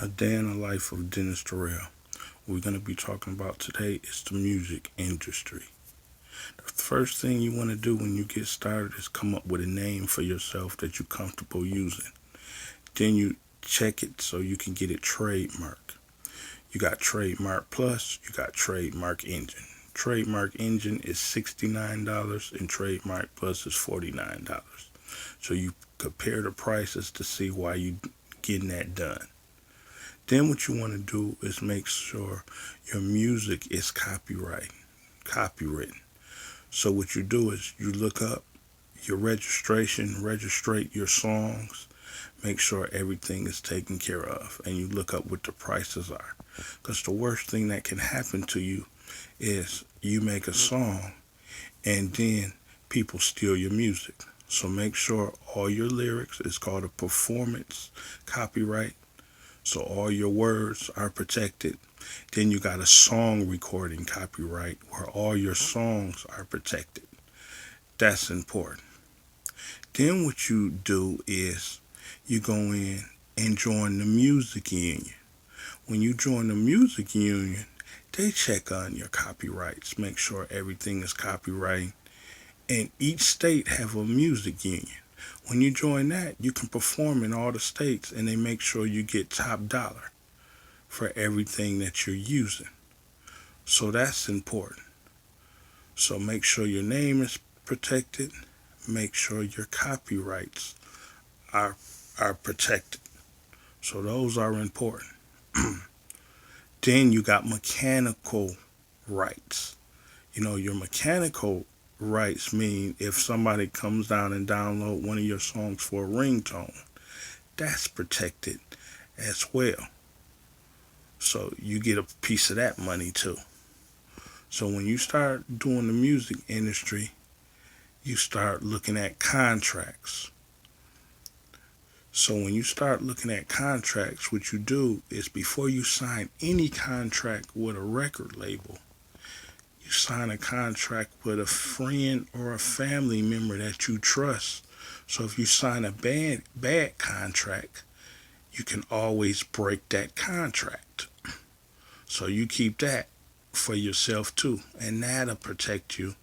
A Day in the Life of Dennis Terrell. What we're going to be talking about today is the music industry. The first thing you want to do when you get started is come up with a name for yourself that you're comfortable using. Then you check it so you can get it trademarked. You got Trademark Plus, you got Trademark Engine. Trademark Engine is $69 and Trademark Plus is $49. So you compare the prices to see why you getting that done. Then what you want to do is make sure your music is copywritten. So what you do is you look up your registration, registrate your songs, make sure everything is taken care of, and you look up what the prices are. Because the worst thing that can happen to you is you make a song and then people steal your music. So make sure all your lyrics is called a performance copyright. So all your words are protected. Then you got a song recording copyright where all your songs are protected. That's important. Then what you do is you go in and join the music union. When you join the music union, they check on your copyrights, make sure everything is copyrighted. And each state have a music union. When you join that, you can perform in all the states and they make sure you get top dollar for everything that you're using. So that's important. So make sure your name is protected. Make sure your copyrights are protected. So those are important. Then you got mechanical rights. Your mechanical rights mean if somebody comes down and download one of your songs for a ringtone, that's protected as well. So you get a piece of that money too. So when you start doing the music industry, you start looking at contracts. So when you start looking at contracts, what you do is before you sign any contract with a record label, you sign a contract with a friend or a family member that you trust. So if you sign a bad contract, you can always break that contract. So you keep that for yourself too, and that'll protect you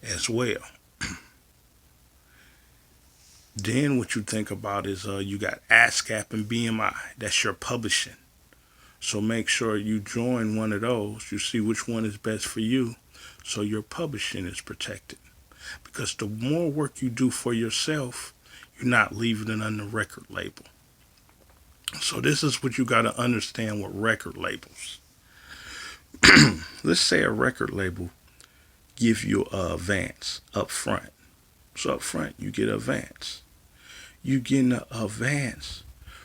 as well. Then what you think about is you got ASCAP and BMI. That's your publishing. So make sure you join one of those. You see which one is best for you, so your publishing is protected. Because the more work you do for yourself, you're not leaving it on the record label. So this is what you got to understand with record labels. Let's say a record label give you an advance up front. So up front you get an advance. You get an advance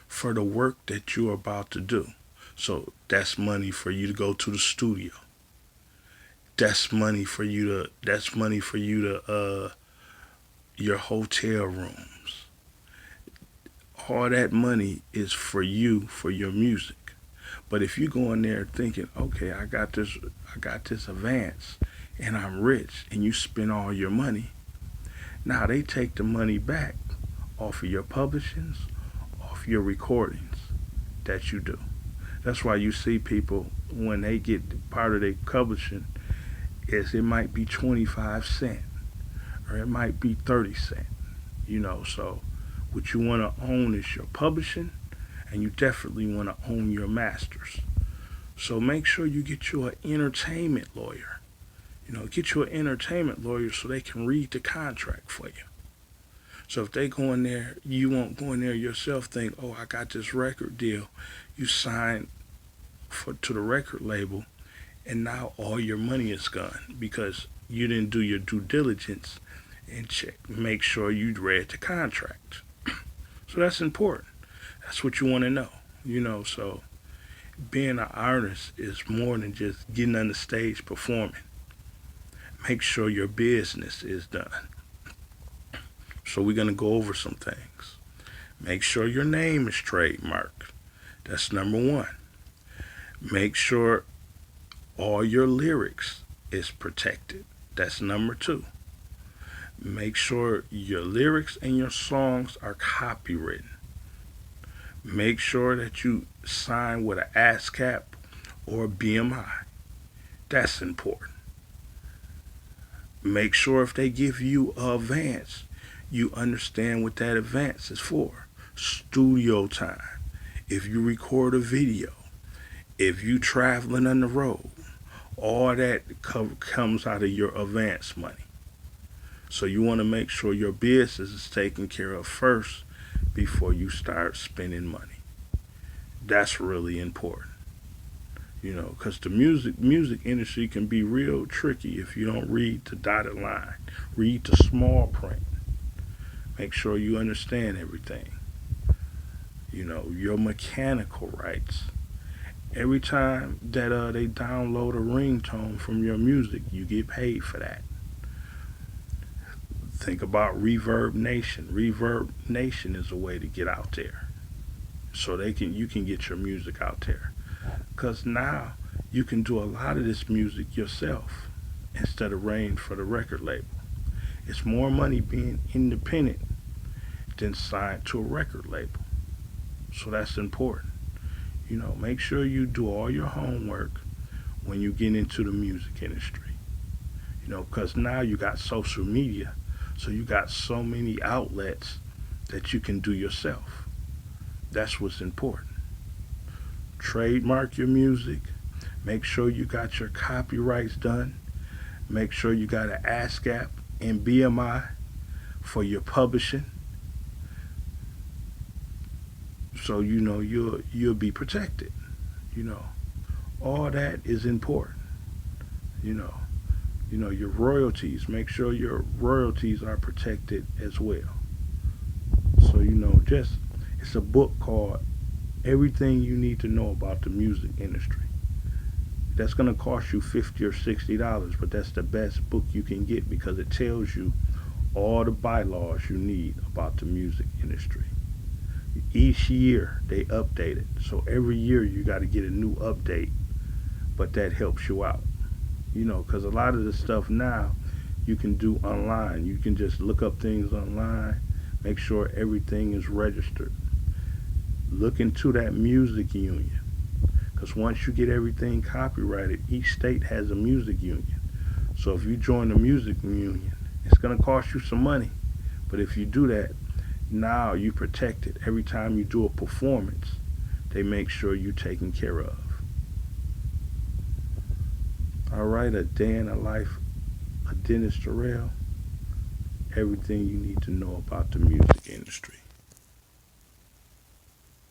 for the work that you're about to do. So that's money for you to go to the studio. That's money for you to. Your hotel rooms. All that money is for you for your music. But if you go in there thinking, okay, I got this advance, and I'm rich, and you spend all your money, now they take the money back off of your publishings, off your recordings that you do. That's why you see people when they get part of their publishing is it might be 25 cents or it might be 30 cents. So what you want to own is your publishing and you definitely want to own your masters. So make sure you get you an entertainment lawyer. Get you an entertainment lawyer so they can read the contract for you. So if they go in there, you won't go in there yourself think, oh, I got this record deal. You sign to the record label and now all your money is gone because you didn't do your due diligence and make sure you read the contract. So that's important. That's what you want to know. So being an artist is more than just getting on the stage performing. Make sure your business is done. So we're going to go over some things. Make sure your name is trademarked. That's number one. Make sure all your lyrics is protected. That's number two. Make sure your lyrics and your songs are copywritten. Make sure that you sign with an ASCAP or a BMI. That's important. Make sure if they give you a advance, you understand what that advance is for. Studio time. If you record a video, if you traveling on the road, all that comes out of your advance money. So you want to make sure your business is taken care of first before you start spending money. That's really important. Because the music industry can be real tricky if you don't read the dotted line, read the small print, make sure you understand everything. Your mechanical rights. Every time that they download a ringtone from your music, you get paid for that. Think about Reverb Nation. Reverb Nation is a way to get out there, so you can get your music out there. Cause now you can do a lot of this music yourself instead of waiting for the record label. It's more money being independent than signed to a record label. So that's important. Make sure you do all your homework when you get into the music industry. Because now you got social media, so you got so many outlets that you can do yourself. That's what's important. Trademark your music. Make sure you got your copyrights done. Make sure you got an ASCAP and BMI for your publishing. So you'll be protected. All that is important. Your royalties. Make sure your royalties are protected as well. So just it's a book called Everything You Need to Know About the Music Industry. That's gonna cost you $50 or $60, but that's the best book you can get because it tells you all the bylaws you need about the music industry. Each year they update it, so every year you got to get a new update, but that helps you out. Because a lot of the stuff now you can do online. You can just look up things online, make sure everything is registered. Look into that music union, because once you get everything copyrighted, each state has a music union. So if you join the music union, it's going to cost you some money, but if you do that, now you protect it. Every time you do a performance, they make sure you're taken care of. All right, a day in a life of Dennis Terrell. Everything you need to know about the music industry.